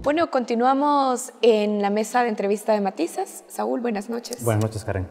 Bueno, continuamos en la mesa de entrevista de Matizas. Saúl, buenas noches. Buenas noches, Karen.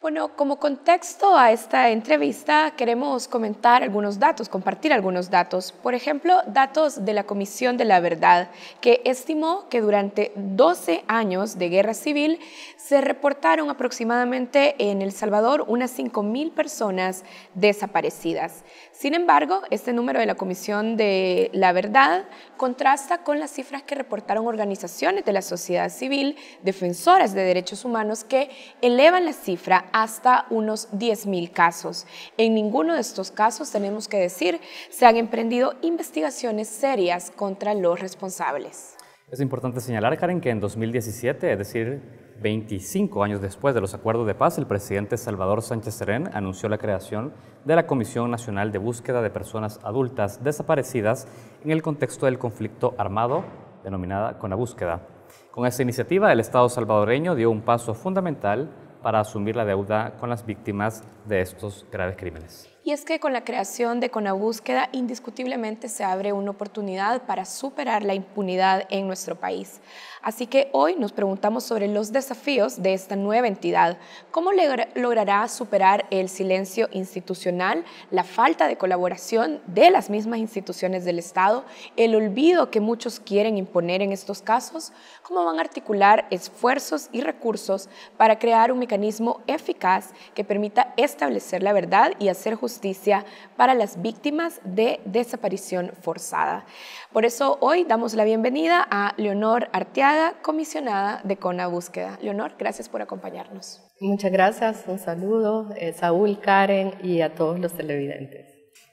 Bueno, como contexto a esta entrevista queremos comentar algunos datos, compartir algunos datos. Por ejemplo, datos de la Comisión de la Verdad, que estimó que durante 12 años de guerra civil se reportaron aproximadamente en El Salvador unas 5,000 personas desaparecidas. Sin embargo, este número de la Comisión de la Verdad contrasta con las cifras que reportaron organizaciones de la sociedad civil, defensoras de derechos humanos, que elevan la cifra hasta unos 10,000 casos. En ninguno de estos casos, tenemos que decir, se han emprendido investigaciones serias contra los responsables. Es importante señalar, Karen, que en 2017, es decir, 25 años después de los acuerdos de paz, el presidente Salvador Sánchez Serén anunció la creación de la Comisión Nacional de Búsqueda de Personas Adultas Desaparecidas en el contexto del conflicto armado, denominada CONABúsqueda. Con esta iniciativa, el Estado salvadoreño dio un paso fundamental para asumir la deuda con las víctimas de estos graves crímenes. Y es que con la creación de CONABúsqueda indiscutiblemente se abre una oportunidad para superar la impunidad en nuestro país. Así que hoy nos preguntamos sobre los desafíos de esta nueva entidad. ¿Cómo logrará superar el silencio institucional, la falta de colaboración de las mismas instituciones del Estado, el olvido que muchos quieren imponer en estos casos? ¿Cómo van a articular esfuerzos y recursos para crear un mecanismo eficaz que permita establecer la verdad y hacer justicia para las víctimas de desaparición forzada? Por eso hoy damos la bienvenida a Leonor Arteaga, comisionada de CONABúsqueda. Leonor, gracias por acompañarnos. Muchas gracias, un saludo, Saúl, Karen y a todos los televidentes.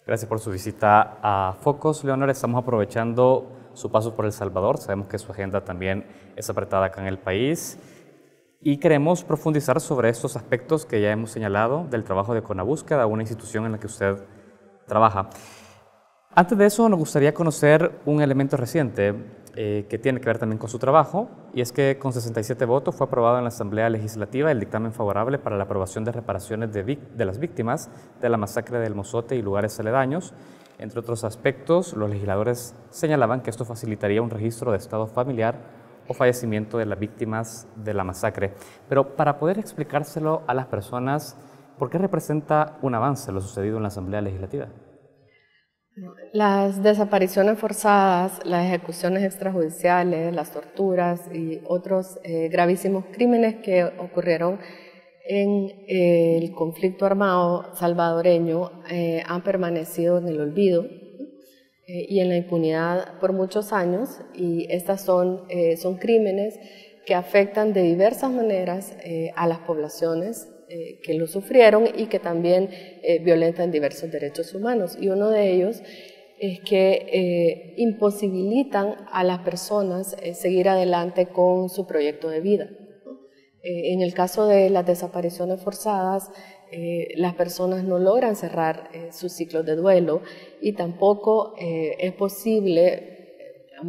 Gracias por su visita a Focos, Leonor. Estamos aprovechando su paso por El Salvador. Sabemos que su agenda también es apretada acá en el país. Y queremos profundizar sobre estos aspectos que ya hemos señalado del trabajo de CONABúsqueda, una institución en la que usted trabaja. Antes de eso, nos gustaría conocer un elemento reciente que tiene que ver también con su trabajo, y es que con 67 votos fue aprobado en la Asamblea Legislativa el dictamen favorable para la aprobación de reparaciones de las víctimas de la masacre del Mozote y lugares aledaños. Entre otros aspectos, los legisladores señalaban que esto facilitaría un registro de estado familiar o fallecimiento de las víctimas de la masacre. Pero para poder explicárselo a las personas, ¿por qué representa un avance lo sucedido en la Asamblea Legislativa? Las desapariciones forzadas, las ejecuciones extrajudiciales, las torturas y otros gravísimos crímenes que ocurrieron en el conflicto armado salvadoreño han permanecido en el olvido y en la impunidad por muchos años, y estas son crímenes que afectan de diversas maneras a las poblaciones que lo sufrieron y que también violentan diversos derechos humanos. Y uno de ellos es que imposibilitan a las personas seguir adelante con su proyecto de vida. En el caso de las desapariciones forzadas, las personas no logran cerrar sus ciclos de duelo, y tampoco es posible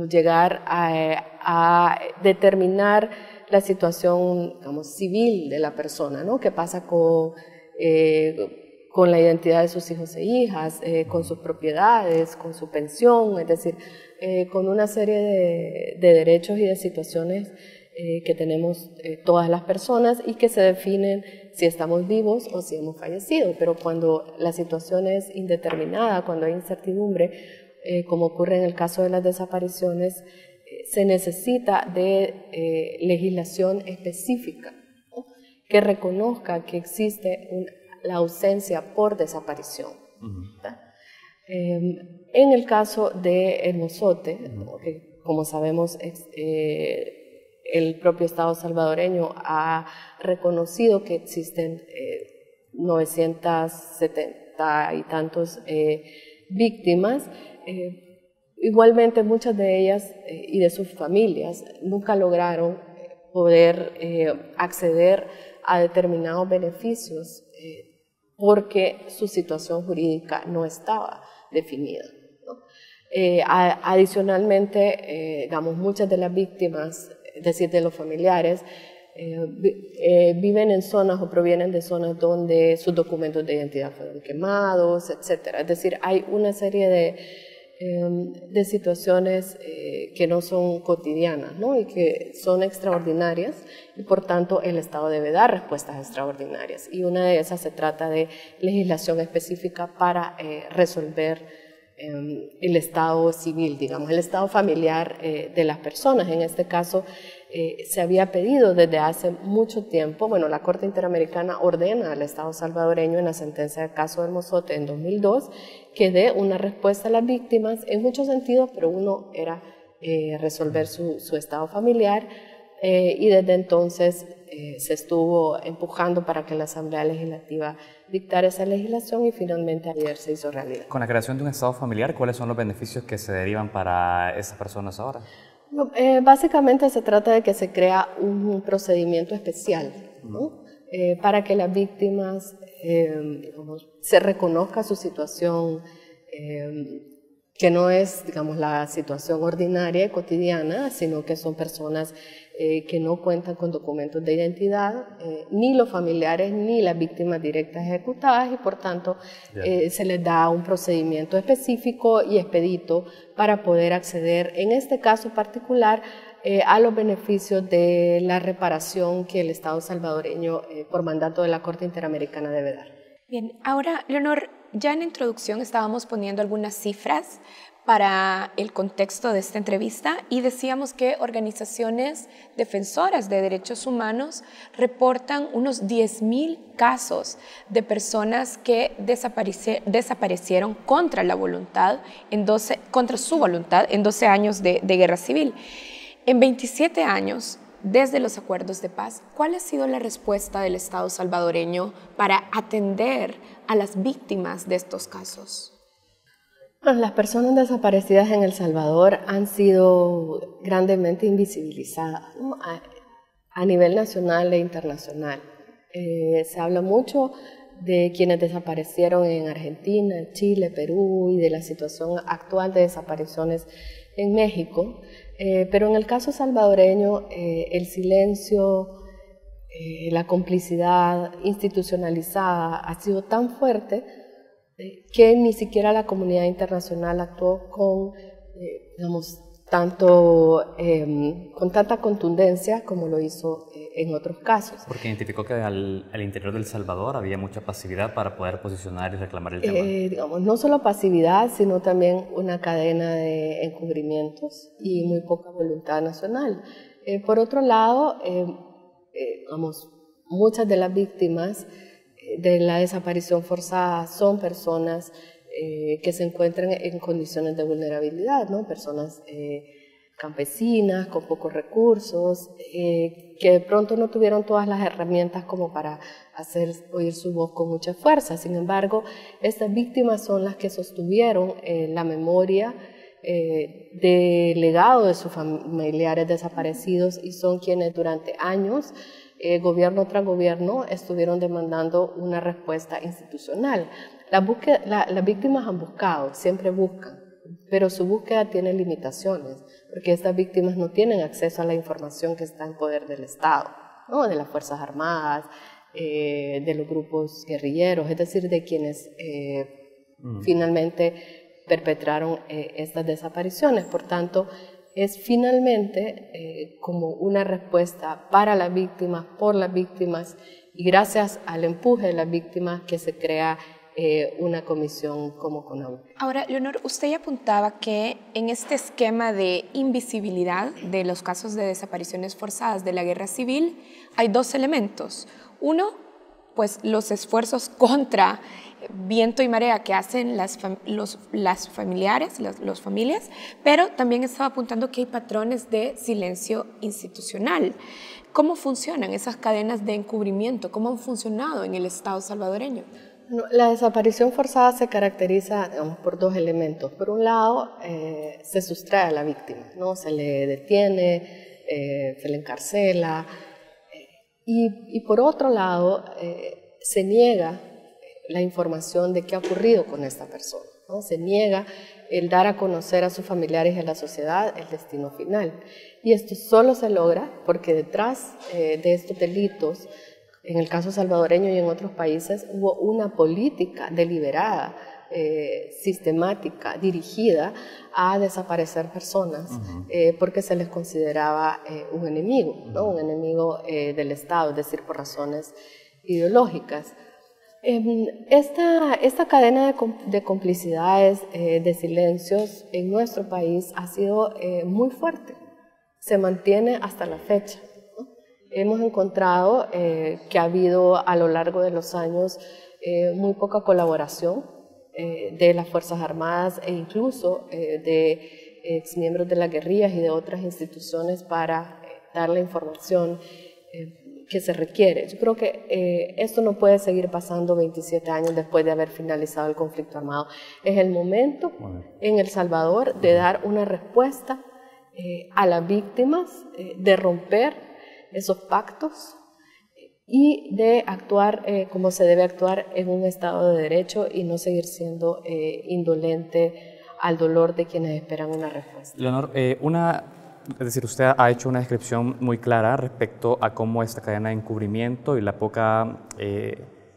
llegar a determinar la situación civil de la persona, ¿no? ¿Qué pasa con la identidad de sus hijos e hijas, con sus propiedades, con su pensión? Es decir, con una serie de derechos y de situaciones que tenemos todas las personas y que se definen si estamos vivos o si hemos fallecido. Pero cuando la situación es indeterminada, cuando hay incertidumbre, como ocurre en el caso de las desapariciones, se necesita de legislación específica, ¿no?, que reconozca que existe la ausencia por desaparición. En el caso de El Mozote, que como sabemos el propio Estado salvadoreño ha reconocido que existen 970 y tantos víctimas. Igualmente muchas de ellas y de sus familias nunca lograron poder acceder a determinados beneficios porque su situación jurídica no estaba definida, ¿no? Adicionalmente, muchas de las víctimas, es decir, de los familiares, viven en zonas o provienen de zonas donde sus documentos de identidad fueron quemados, etc. Es decir, hay una serie de de situaciones que no son cotidianas, ¿no? Y que son extraordinarias, y por tanto el Estado debe dar respuestas extraordinarias. Y una de esas se trata de legislación específica para resolver el estado civil, digamos, el estado familiar de las personas. En este caso se había pedido desde hace mucho tiempo, bueno, la Corte Interamericana ordena al Estado salvadoreño en la sentencia del caso del Mozote en 2002 que dé una respuesta a las víctimas en muchos sentidos, pero uno era resolver su estado familiar, y desde entonces se estuvo empujando para que la Asamblea Legislativa dictara esa legislación y finalmente ayer se hizo realidad. Con la creación de un estado familiar, ¿cuáles son los beneficios que se derivan para esas personas ahora? Básicamente se trata de que se crea un procedimiento especial, ¿no? Para que las víctimas digamos, se reconozca su situación, que no es, digamos, la situación ordinaria y cotidiana, sino que son personas que no cuentan con documentos de identidad, ni los familiares ni las víctimas directas ejecutadas, y por tanto se les da un procedimiento específico y expedito para poder acceder, en este caso particular, a los beneficios de la reparación que el Estado salvadoreño, por mandato de la Corte Interamericana, debe dar. Bien, ahora, Leonor, ya en la introducción estábamos poniendo algunas cifras para el contexto de esta entrevista y decíamos que organizaciones defensoras de derechos humanos reportan unos 10.000 casos de personas que desaparecieron contra la voluntad, contra su voluntad en 12 años de guerra civil. En 27 años, desde los acuerdos de paz, ¿cuál ha sido la respuesta del Estado salvadoreño para atender a las víctimas de estos casos? Las personas desaparecidas en El Salvador han sido grandemente invisibilizadas, ¿no? A nivel nacional e internacional. Se habla mucho de quienes desaparecieron en Argentina, Chile, Perú, y de la situación actual de desapariciones en México, pero en el caso salvadoreño el silencio, la complicidad institucionalizada ha sido tan fuerte que ni siquiera la comunidad internacional actuó con, digamos, con tanta contundencia como lo hizo en otros casos. Porque identificó que al interior del Salvador había mucha pasividad para poder posicionar y reclamar el tema. Digamos, no solo pasividad, sino también una cadena de encubrimientos y muy poca voluntad nacional. Por otro lado, digamos, muchas de las víctimas de la desaparición forzada son personas que se encuentran en condiciones de vulnerabilidad, ¿no? Personas campesinas, con pocos recursos, que de pronto no tuvieron todas las herramientas como para hacer oír su voz con mucha fuerza. Sin embargo, estas víctimas son las que sostuvieron la memoria del legado de sus familiares desaparecidos, y son quienes durante años, gobierno tras gobierno, estuvieron demandando una respuesta institucional. Las víctimas han buscado, siempre buscan, pero su búsqueda tiene limitaciones, porque estas víctimas no tienen acceso a la información que está en poder del Estado, ¿no? De las Fuerzas Armadas, de los grupos guerrilleros, es decir, de quienes finalmente perpetraron estas desapariciones. Por tanto, es finalmente como una respuesta para las víctimas, por las víctimas, y gracias al empuje de las víctimas que se crea una comisión como CONAUE. Ahora, Leonor, usted ya apuntaba que en este esquema de invisibilidad de los casos de desapariciones forzadas de la guerra civil hay dos elementos. Uno, pues los esfuerzos contra viento y marea que hacen las familias, pero también estaba apuntando que hay patrones de silencio institucional. ¿Cómo funcionan esas cadenas de encubrimiento? ¿Cómo han funcionado en el Estado salvadoreño? La desaparición forzada se caracteriza, digamos, por dos elementos. Por un lado, se sustrae a la víctima, ¿no? Se le detiene, se le encarcela, y por otro lado, se niega la información de qué ha ocurrido con esta persona, ¿no? Se niega el dar a conocer a sus familiares y a la sociedad el destino final. Y esto solo se logra porque detrás de estos delitos, en el caso salvadoreño y en otros países, hubo una política deliberada sistemática, dirigida a desaparecer personas, porque se les consideraba un enemigo, ¿no? Un enemigo del Estado, es decir, por razones ideológicas. Esta cadena de complicidades, de silencios en nuestro país ha sido muy fuerte, se mantiene hasta la fecha, ¿no? Hemos encontrado que ha habido a lo largo de los años muy poca colaboración de las Fuerzas Armadas e incluso de exmiembros de las guerrillas y de otras instituciones para dar la información que se requiere. Yo creo que esto no puede seguir pasando 27 años después de haber finalizado el conflicto armado. Es el momento en El Salvador de dar una respuesta a las víctimas, de romper esos pactos y de actuar como se debe actuar en un Estado de Derecho y no seguir siendo indolente al dolor de quienes esperan una respuesta. Leonor, es decir, usted ha hecho una descripción muy clara respecto a cómo esta cadena de encubrimiento y la poca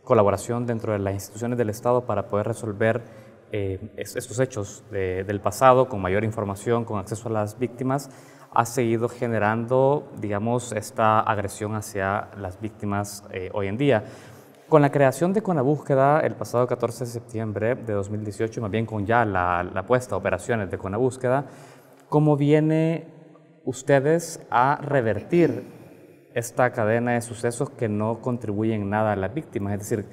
colaboración dentro de las instituciones del Estado para poder resolver estos hechos del pasado con mayor información, con acceso a las víctimas, ha seguido generando, digamos, esta agresión hacia las víctimas hoy en día. Con la creación de Conabúsqueda el pasado 14 de septiembre de 2018, más bien con ya la puesta a operaciones de Conabúsqueda, ¿cómo viene ustedes a revertir esta cadena de sucesos que no contribuyen nada a las víctimas? Es decir,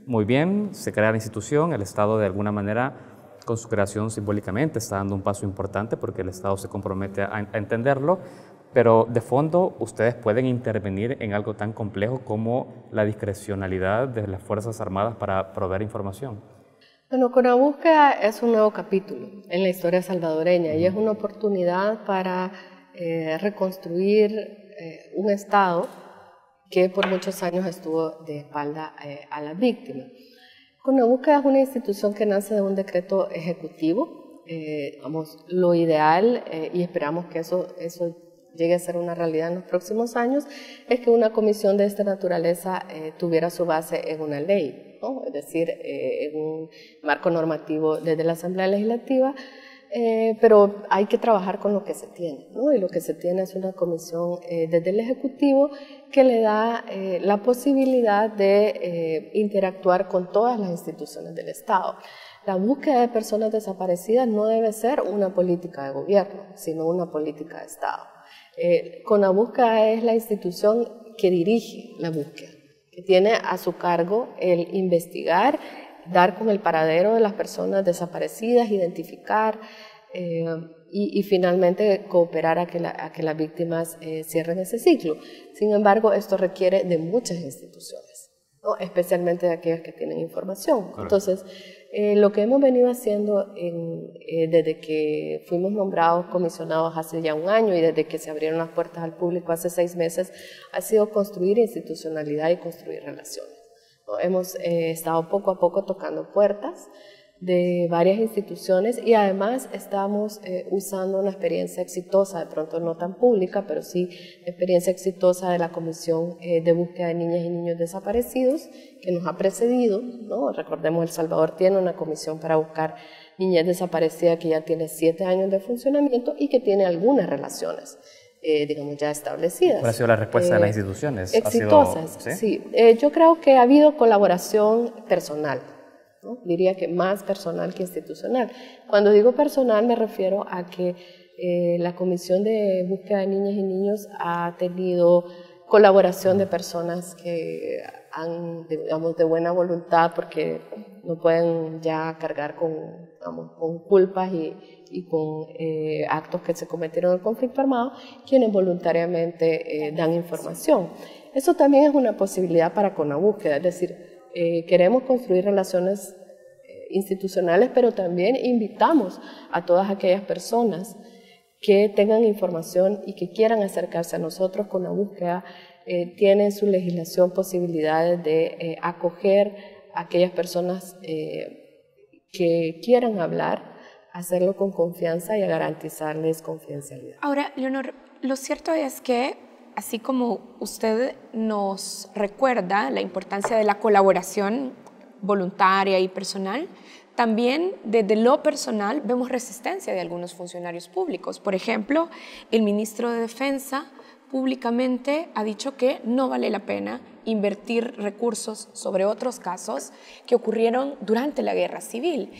muy bien, se crea la institución, el Estado de alguna manera con su creación simbólicamente está dando un paso importante porque el Estado se compromete a entenderlo, pero de fondo ustedes pueden intervenir en algo tan complejo como la discrecionalidad de las Fuerzas Armadas para proveer información. Bueno, Conabúsqueda es un nuevo capítulo en la historia salvadoreña y es una oportunidad para reconstruir un Estado que por muchos años estuvo de espalda a las víctimas. Conabúsqueda es una institución que nace de un decreto ejecutivo, digamos, lo ideal, y esperamos que eso llegue a ser una realidad en los próximos años, es que una comisión de esta naturaleza tuviera su base en una ley, ¿no? Es decir, en un marco normativo desde la Asamblea Legislativa, pero hay que trabajar con lo que se tiene, ¿no? Y lo que se tiene es una comisión desde el Ejecutivo que le da la posibilidad de interactuar con todas las instituciones del Estado. La búsqueda de personas desaparecidas no debe ser una política de gobierno, sino una política de Estado. Conabúsqueda es la institución que dirige la búsqueda, que tiene a su cargo el investigar, dar con el paradero de las personas desaparecidas, identificar y finalmente cooperar a que las víctimas cierren ese ciclo. Sin embargo, esto requiere de muchas instituciones, ¿no? Especialmente de aquellas que tienen información. Correcto. Entonces, lo que hemos venido haciendo desde que fuimos nombrados comisionados hace ya un año y desde que se abrieron las puertas al público hace 6 meses, ha sido construir institucionalidad y construir relaciones. Hemos estado poco a poco tocando puertas de varias instituciones y además estamos usando una experiencia exitosa, de pronto no tan pública, pero sí experiencia exitosa de la Comisión de Búsqueda de Niñas y Niños Desaparecidos que nos ha precedido, ¿no? Recordemos, El Salvador tiene una comisión para buscar niñas desaparecidas que ya tiene 7 años de funcionamiento y que tiene algunas relaciones digamos, ya establecidas. ¿Cuál ha sido la respuesta de las instituciones? Exitosas, sí. Yo creo que ha habido colaboración personal, ¿no? Diría que más personal que institucional. Cuando digo personal me refiero a que la Comisión de Búsqueda de Niñas y Niños ha tenido colaboración de personas que han, digamos, de buena voluntad porque no pueden ya cargar con, digamos, con culpas y con actos que se cometieron en el conflicto armado, quienes voluntariamente dan información. Eso también es una posibilidad para Conabúsqueda, es decir, queremos construir relaciones institucionales, pero también invitamos a todas aquellas personas que tengan información y que quieran acercarse a nosotros. Conabúsqueda tiene en su legislación posibilidades de acoger a aquellas personas que quieran hablar, hacerlo con confianza y a garantizarles confidencialidad. Ahora, Leonor, lo cierto es que, así como usted nos recuerda la importancia de la colaboración voluntaria y personal, También desde lo personal vemos resistencia de algunos funcionarios públicos. Por ejemplo, el ministro de Defensa públicamente ha dicho que no vale la pena invertir recursos sobre otros casos que ocurrieron durante la Guerra Civil.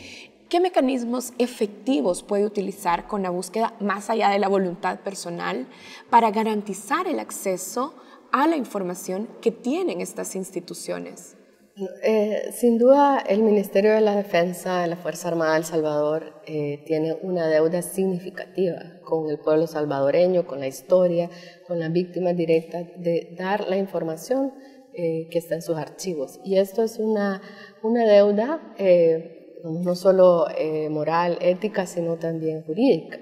¿Qué mecanismos efectivos puede utilizar con la búsqueda más allá de la voluntad personal para garantizar el acceso a la información que tienen estas instituciones? Sin duda, el Ministerio de la Defensa de la Fuerza Armada de El Salvador tiene una deuda significativa con el pueblo salvadoreño, con la historia, con las víctimas directas, de dar la información que está en sus archivos. Y esto es una deuda no solo moral, ética, sino también jurídica.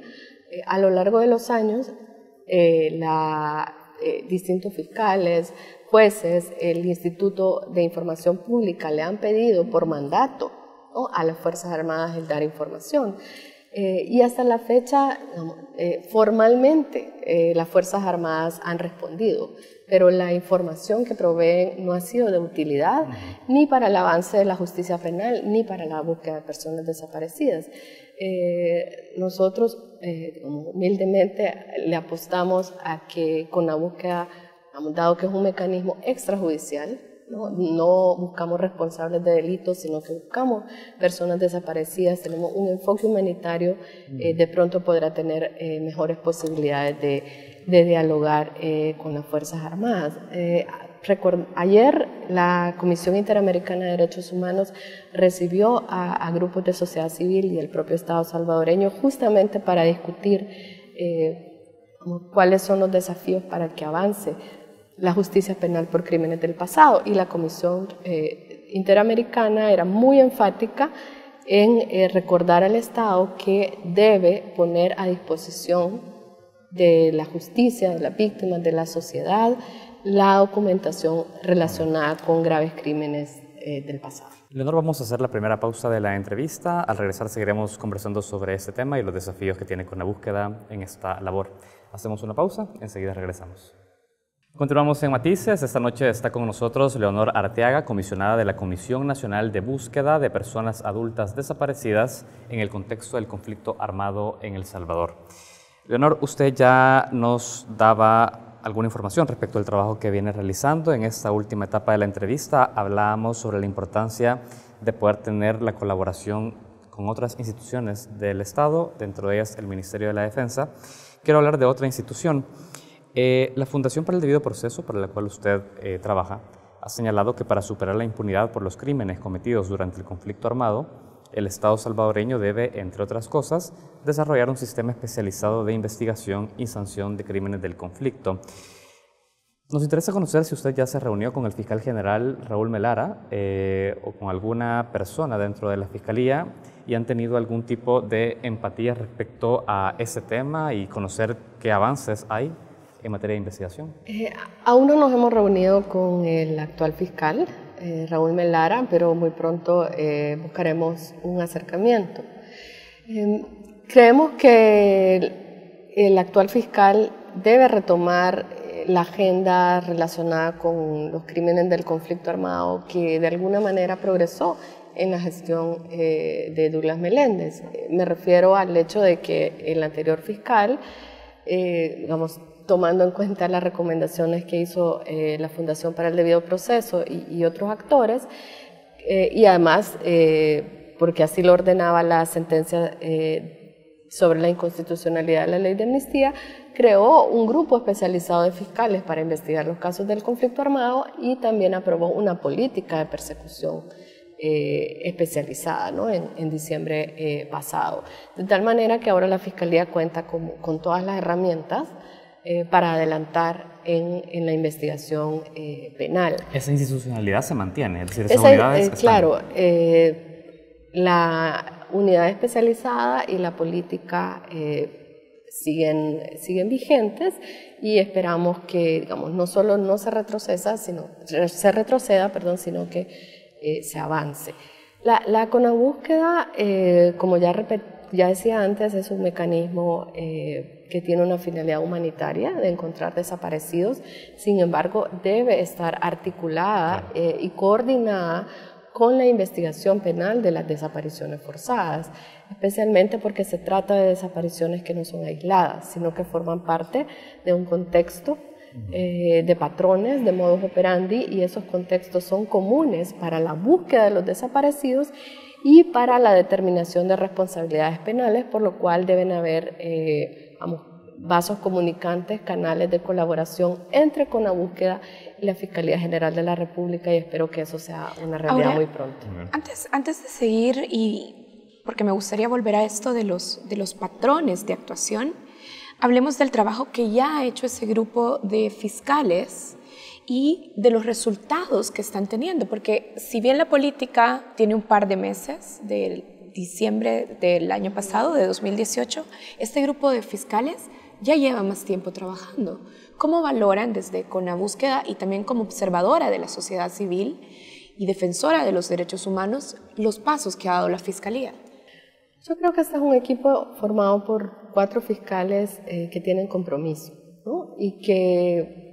A lo largo de los años, distintos fiscales, jueces, el Instituto de Información Pública le han pedido por mandato, ¿no?, a las Fuerzas Armadas el dar información. Y hasta la fecha, formalmente, las Fuerzas Armadas han respondido, pero la información que proveen no ha sido de utilidad ni para el avance de la justicia penal, ni para la búsqueda de personas desaparecidas. Nosotros, humildemente, le apostamos a que con la búsqueda, dado que es un mecanismo extrajudicial, no buscamos responsables de delitos, sino que buscamos personas desaparecidas, tenemos un enfoque humanitario, de pronto podrá tener mejores posibilidades de dialogar con las Fuerzas Armadas. Ayer la Comisión Interamericana de Derechos Humanos recibió a grupos de sociedad civil y el propio Estado salvadoreño justamente para discutir cuáles son los desafíos para que avance la justicia penal por crímenes del pasado, y la Comisión Interamericana era muy enfática en recordar al Estado que debe poner a disposición de la justicia, de las víctimas, de la sociedad, la documentación relacionada con graves crímenes del pasado. Leonor, vamos a hacer la primera pausa de la entrevista. Al regresar seguiremos conversando sobre este tema y los desafíos que tiene con la búsqueda en esta labor. Hacemos una pausa, enseguida regresamos. Continuamos en Matices. Esta noche está con nosotros Leonor Arteaga, comisionada de la Comisión Nacional de Búsqueda de Personas Adultas Desaparecidas en el contexto del conflicto armado en El Salvador. Leonor, usted ya nos daba alguna información respecto al trabajo que viene realizando. En esta última etapa de la entrevista hablábamos sobre la importancia de poder tener la colaboración con otras instituciones del Estado, dentro de ellas el Ministerio de la Defensa. Quiero hablar de otra institución. La Fundación para el Debido Proceso, para la cual usted trabaja, ha señalado que para superar la impunidad por los crímenes cometidos durante el conflicto armado, el Estado salvadoreño debe, entre otras cosas, desarrollar un sistema especializado de investigación y sanción de crímenes del conflicto. Nos interesa conocer si usted ya se reunió con el fiscal general Raúl Melara o con alguna persona dentro de la Fiscalía y han tenido algún tipo de empatía respecto a ese tema y conocer qué avances hay en materia de investigación. Aún no nos hemos reunido con el actual fiscal, Raúl Melara, pero muy pronto buscaremos un acercamiento. Creemos que el actual fiscal debe retomar la agenda relacionada con los crímenes del conflicto armado que de alguna manera progresó en la gestión de Douglas Meléndez. Me refiero al hecho de que el anterior fiscal, tomando en cuenta las recomendaciones que hizo la Fundación para el Debido Proceso y otros actores, y además porque así lo ordenaba la sentencia sobre la inconstitucionalidad de la ley de amnistía, creó un grupo especializado de fiscales para investigar los casos del conflicto armado y también aprobó una política de persecución especializada, ¿no?, en diciembre pasado. De tal manera que ahora la Fiscalía cuenta con todas las herramientas para adelantar en la investigación penal. ¿Esa institucionalidad se mantiene? Es decir, esas unidades claro, la unidad especializada y la política siguen vigentes y esperamos que, digamos, no solo no se retroceda, sino que se avance. La CONABúsqueda, como ya decía antes, es un mecanismo que tiene una finalidad humanitaria de encontrar desaparecidos. Sin embargo, debe estar articulada y coordinada con la investigación penal de las desapariciones forzadas, especialmente porque se trata de desapariciones que no son aisladas, sino que forman parte de un contexto de patrones, de modus operandi, y esos contextos son comunes para la búsqueda de los desaparecidos y para la determinación de responsabilidades penales, por lo cual deben haber vasos comunicantes, canales de colaboración entre Conabúsqueda y la Fiscalía General de la República, y espero que eso sea una realidad muy pronto. Antes de seguir, y porque me gustaría volver a esto de los patrones de actuación, hablemos del trabajo que ya ha hecho ese grupo de fiscales y de los resultados que están teniendo, porque si bien la política tiene un par de meses, de diciembre del año pasado, de 2018, este grupo de fiscales ya lleva más tiempo trabajando. ¿Cómo valoran desde Conabúsqueda y también como observadora de la sociedad civil y defensora de los derechos humanos los pasos que ha dado la Fiscalía? Yo creo que este es un equipo formado por 4 fiscales que tienen compromiso, ¿no? Y que,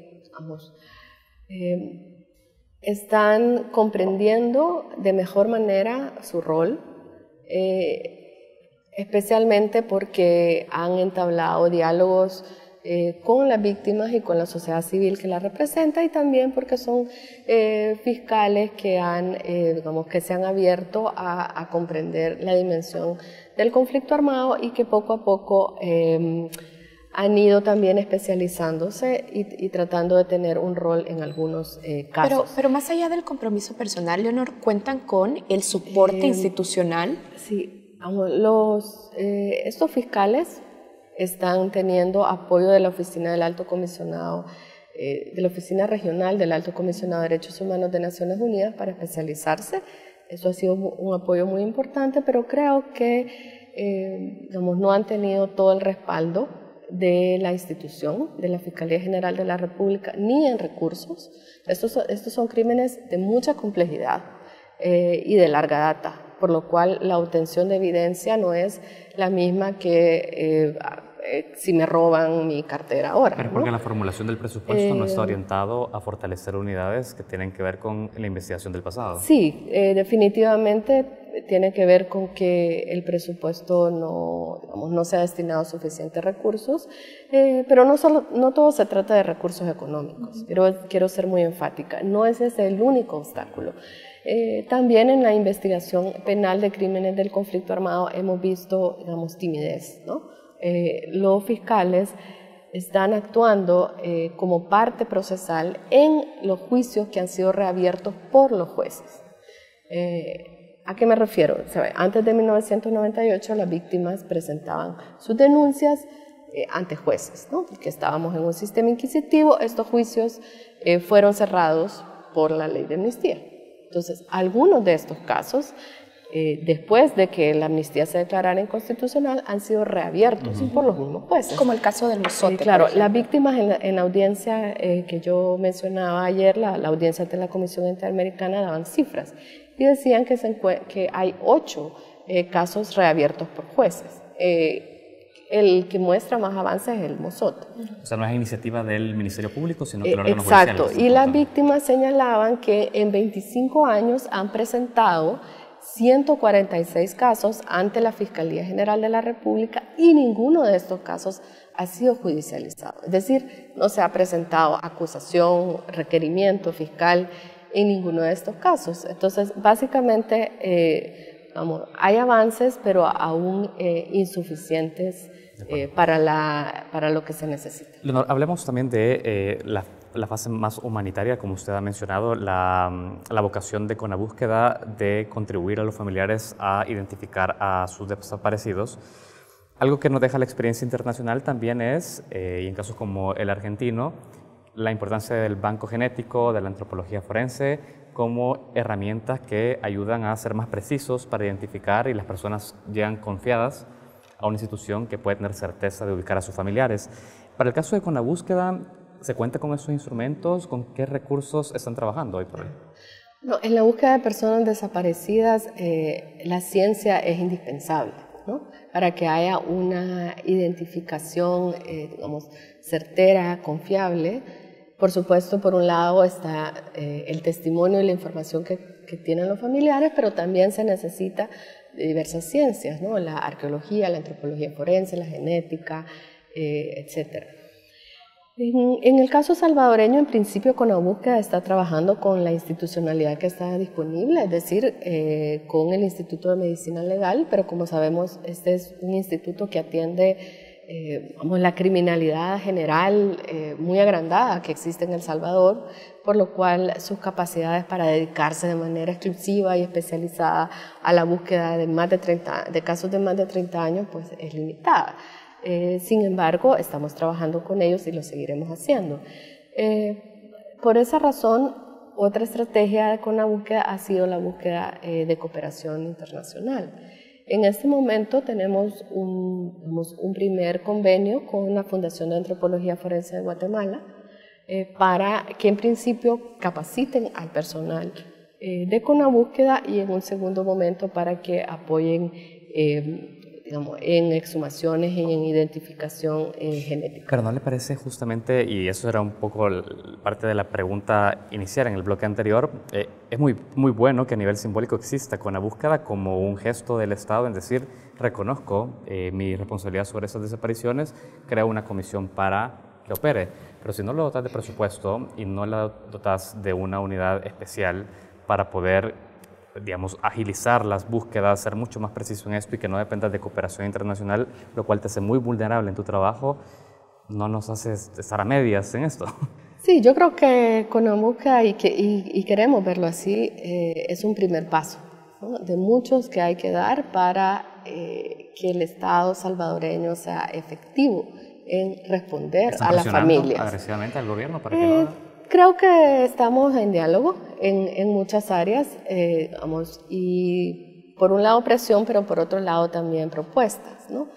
están comprendiendo de mejor manera su rol, especialmente porque han entablado diálogos con las víctimas y con la sociedad civil que la representa, y también porque son fiscales que que se han abierto a comprender la dimensión del conflicto armado y que poco a poco han ido también especializándose y tratando de tener un rol en algunos casos. Pero más allá del compromiso personal, Leonor, ¿cuentan con el soporte institucional? Sí, estos fiscales están teniendo apoyo de la Oficina del Alto Comisionado, de la Oficina Regional del Alto Comisionado de Derechos Humanos de Naciones Unidas para especializarse. Eso ha sido un apoyo muy importante, pero creo que no han tenido todo el respaldo de la institución, de la Fiscalía General de la República, ni en recursos. Estos son crímenes de mucha complejidad y de larga data, por lo cual la obtención de evidencia no es la misma que si me roban mi cartera ahora. Pero porque la formulación del presupuesto no está orientado a fortalecer unidades que tienen que ver con la investigación del pasado. Sí, definitivamente tiene que ver con que el presupuesto no se ha destinado suficientes recursos, pero no todo se trata de recursos económicos. Quiero ser muy enfática, no ese es el único obstáculo. También en la investigación penal de crímenes del conflicto armado hemos visto, timidez, ¿no? Los fiscales están actuando como parte procesal en los juicios que han sido reabiertos por los jueces. ¿A qué me refiero? Antes de 1998 las víctimas presentaban sus denuncias ante jueces, ¿no? Porque estábamos en un sistema inquisitivo. Estos juicios fueron cerrados por la ley de amnistía. Entonces, algunos de estos casos, después de que la amnistía se declarara inconstitucional, han sido reabiertos por los mismos jueces. Como el caso del Mozote. Claro, las víctimas en la audiencia que yo mencionaba ayer, la audiencia ante la Comisión Interamericana, daban cifras y decían que hay 8 casos reabiertos por jueces. El que muestra más avances es el Mozote. O sea, no es iniciativa del Ministerio Público, sino que el órgano judicial. Exacto, y las víctimas señalaban que en 25 años han presentado 146 casos ante la Fiscalía General de la República y ninguno de estos casos ha sido judicializado. Es decir, no se ha presentado acusación, requerimiento fiscal en ninguno de estos casos. Entonces, básicamente, hay avances, pero aún insuficientes para lo que se necesita. Leonor, hablemos también de la fase más humanitaria, como usted ha mencionado, la vocación de Conabúsqueda de contribuir a los familiares a identificar a sus desaparecidos. Algo que nos deja la experiencia internacional también es, y en casos como el argentino, la importancia del banco genético, de la antropología forense, como herramientas que ayudan a ser más precisos para identificar, y las personas llegan confiadas a una institución que puede tener certeza de ubicar a sus familiares. Para el caso de Conabúsqueda, ¿se cuenta con esos instrumentos? ¿Con qué recursos están trabajando hoy por hoy? No, en la búsqueda de personas desaparecidas, la ciencia es indispensable, ¿no? Para que haya una identificación, certera, confiable, Por supuesto, por un lado está el testimonio y la información que tienen los familiares, pero también se necesita de diversas ciencias, ¿no? La arqueología, la antropología forense, la genética, etc. En el caso salvadoreño, en principio, Conabúsqueda está trabajando con la institucionalidad que está disponible, es decir, con el Instituto de Medicina Legal, pero como sabemos, este es un instituto que atiende la criminalidad general muy agrandada que existe en El Salvador, por lo cual sus capacidades para dedicarse de manera exclusiva y especializada a la búsqueda de casos de más de 30 años pues es limitada. Sin embargo, estamos trabajando con ellos y lo seguiremos haciendo. Por esa razón, otra estrategia de Conabúsqueda ha sido la búsqueda de cooperación internacional. En este momento tenemos un primer convenio con la Fundación de Antropología Forense de Guatemala para que en principio capaciten al personal de Conabúsqueda y en un segundo momento para que apoyen en exhumaciones y en identificación genética. Pero ¿no le parece justamente, y eso era un poco parte de la pregunta inicial en el bloque anterior, es muy bueno que a nivel simbólico exista Conabúsqueda como un gesto del Estado, en decir, reconozco mi responsabilidad sobre esas desapariciones, creo una comisión para que opere, pero si no lo dotas de presupuesto y no la dotas de una unidad especial para poder, digamos, agilizar las búsquedas, ser mucho más preciso en esto y que no dependas de cooperación internacional, lo cual te hace muy vulnerable en tu trabajo, no nos hace estar a medias en esto. Sí, yo creo que Conabúsqueda, y queremos verlo así, es un primer paso, ¿no? De muchos que hay que dar para que el Estado salvadoreño sea efectivo en responder a las familias. Agresivamente al gobierno para que lo haga. Creo que estamos en diálogo en muchas áreas, y por un lado presión, pero por otro lado también propuestas, ¿no?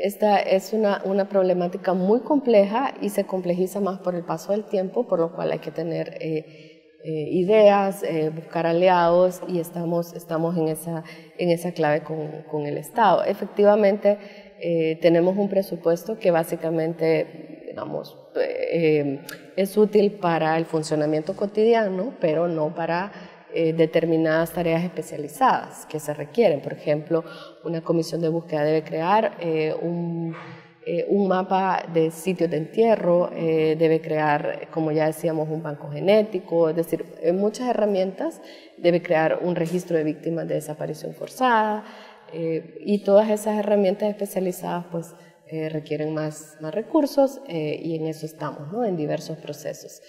Esta es una problemática muy compleja y se complejiza más por el paso del tiempo, por lo cual hay que tener ideas, buscar aliados, y estamos en esa clave con el Estado. Efectivamente, tenemos un presupuesto que básicamente, digamos, es útil para el funcionamiento cotidiano, pero no para determinadas tareas especializadas que se requieren. Por ejemplo, una comisión de búsqueda debe crear un mapa de sitios de entierro, debe crear, como ya decíamos, un banco genético, es decir, muchas herramientas, debe crear un registro de víctimas de desaparición forzada, y todas esas herramientas especializadas pues requieren más recursos, y en eso estamos, ¿no? En diversos procesos.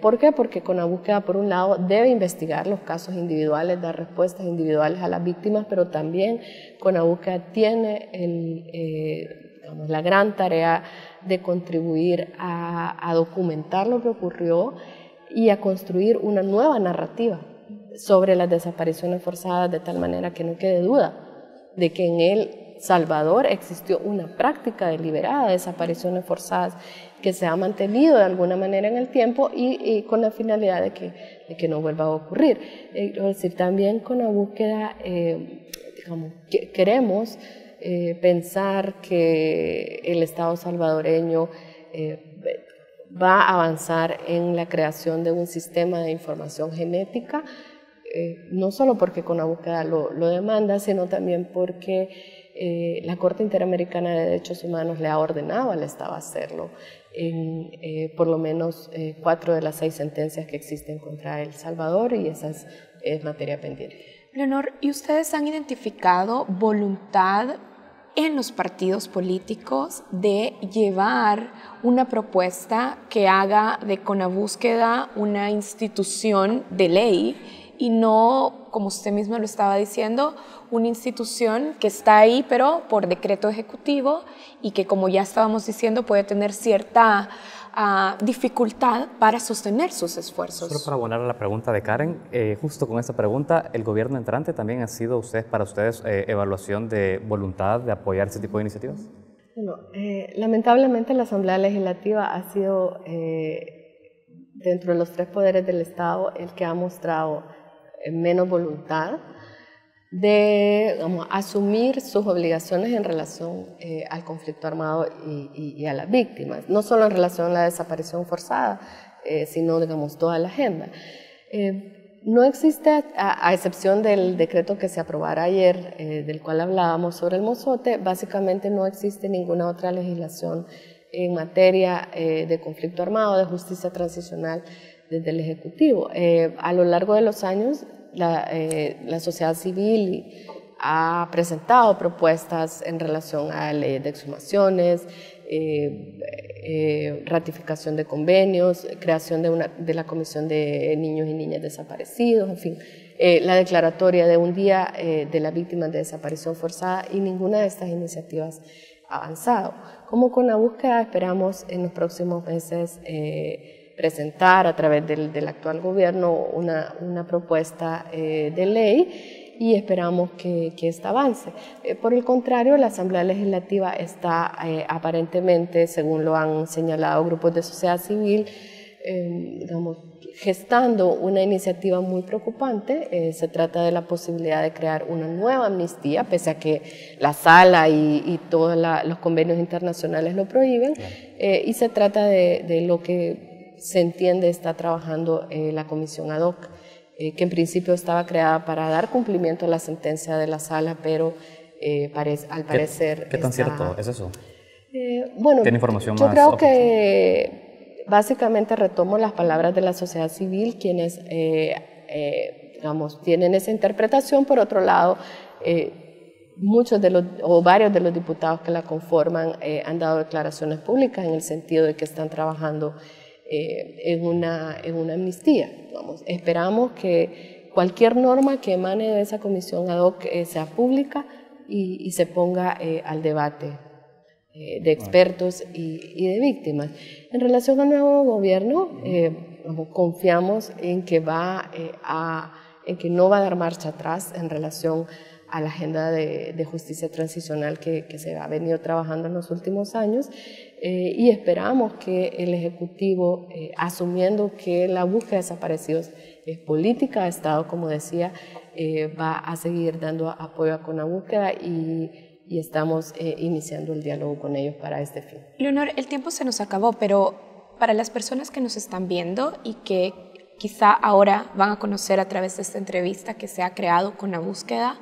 ¿Por qué? Porque Conabúsqueda, por un lado, debe investigar los casos individuales, dar respuestas individuales a las víctimas, pero también Conabúsqueda tiene la gran tarea de contribuir a documentar lo que ocurrió y a construir una nueva narrativa sobre las desapariciones forzadas, de tal manera que no quede duda de que en El Salvador existió una práctica deliberada de desapariciones forzadas que se ha mantenido de alguna manera en el tiempo y con la finalidad de que no vuelva a ocurrir. Es decir, también con la búsqueda queremos pensar que el Estado salvadoreño va a avanzar en la creación de un sistema de información genética, no solo porque Conabúsqueda lo demanda, sino también porque la Corte Interamericana de Derechos Humanos le ha ordenado al Estado hacerlo en por lo menos 4 de las 6 sentencias que existen contra El Salvador, y esa es materia pendiente. Leonor, ¿y ustedes han identificado voluntad en los partidos políticos de llevar una propuesta que haga de Conabúsqueda una institución de ley y no, como usted mismo lo estaba diciendo, una institución que está ahí pero por decreto ejecutivo y que, como ya estábamos diciendo, puede tener cierta dificultad para sostener sus esfuerzos? Solo para abonar a la pregunta de Karen, justo con esta pregunta, ¿el gobierno entrante también ha sido para ustedes evaluación de voluntad de apoyar ese tipo de iniciativas? Bueno, lamentablemente la Asamblea Legislativa ha sido, dentro de los 3 poderes del Estado, el que ha mostrado menos voluntad. de asumir sus obligaciones en relación al conflicto armado y a las víctimas, no solo en relación a la desaparición forzada, sino, digamos, toda la agenda. No existe, a excepción del decreto que se aprobara ayer, del cual hablábamos sobre el mozote, básicamente no existe ninguna otra legislación en materia de conflicto armado, de justicia transicional desde el Ejecutivo. A lo largo de los años, la sociedad civil ha presentado propuestas en relación a leyes de exhumaciones, ratificación de convenios, creación de la Comisión de Niños y Niñas Desaparecidos, en fin, la declaratoria de un día de las víctimas de desaparición forzada, y ninguna de estas iniciativas ha avanzado. Como con la búsqueda esperamos en los próximos meses presentar a través del actual gobierno una propuesta de ley, y esperamos que esta avance. Por el contrario, la Asamblea Legislativa está aparentemente, según lo han señalado grupos de sociedad civil, digamos, gestando una iniciativa muy preocupante. Se trata de la posibilidad de crear una nueva amnistía, pese a que la Sala y todos los convenios internacionales lo prohíben, y se trata de lo que se entiende está trabajando la Comisión Ad Hoc, que en principio estaba creada para dar cumplimiento a la sentencia de la Sala, pero al parecer... ¿Qué tan cierto es eso? Bueno, ¿Tiene información yo más creo oficial? que básicamente retomo las palabras de la sociedad civil, quienes digamos, tienen esa interpretación. Por otro lado, varios de los diputados que la conforman han dado declaraciones públicas en el sentido de que están trabajando en una amnistía. Vamos, esperamos que cualquier norma que emane de esa comisión ad hoc sea pública y se ponga al debate de expertos y de víctimas. En relación al nuevo gobierno, confiamos en que no va a dar marcha atrás en relación a la agenda de justicia transicional que se ha venido trabajando en los últimos años, y esperamos que el Ejecutivo, asumiendo que la búsqueda de desaparecidos es política de Estado, como decía, va a seguir dando apoyo con la búsqueda, y estamos iniciando el diálogo con ellos para este fin. Leonor, el tiempo se nos acabó, pero para las personas que nos están viendo y que quizá ahora van a conocer a través de esta entrevista que se ha creado con la búsqueda,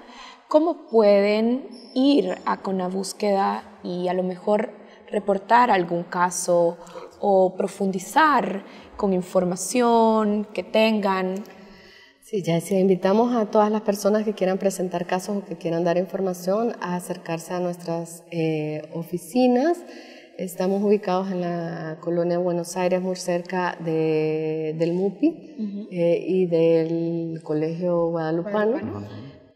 ¿cómo pueden ir a con la búsqueda y a lo mejor reportar algún caso o profundizar con información que tengan? Sí, ya decía, invitamos a todas las personas que quieran presentar casos o que quieran dar información a acercarse a nuestras oficinas. Estamos ubicados en la colonia Buenos Aires, muy cerca del MUPI y del Colegio Guadalupano.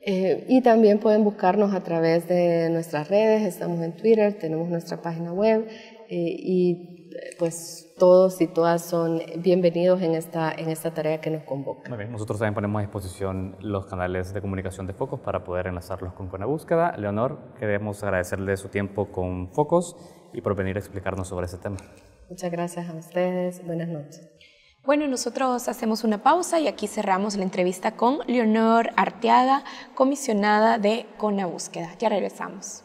Y también pueden buscarnos a través de nuestras redes. Estamos en Twitter, tenemos nuestra página web, y pues todos y todas son bienvenidos en esta tarea que nos convoca. Muy bien, nosotros también ponemos a disposición los canales de comunicación de Focos para poder enlazarlos con la búsqueda. Leonor, queremos agradecerle su tiempo con Focos y por venir a explicarnos sobre ese tema. Muchas gracias a ustedes. Buenas noches. Bueno, nosotros hacemos una pausa y aquí cerramos la entrevista con Leonor Arteaga, comisionada de Con la Búsqueda. Ya regresamos.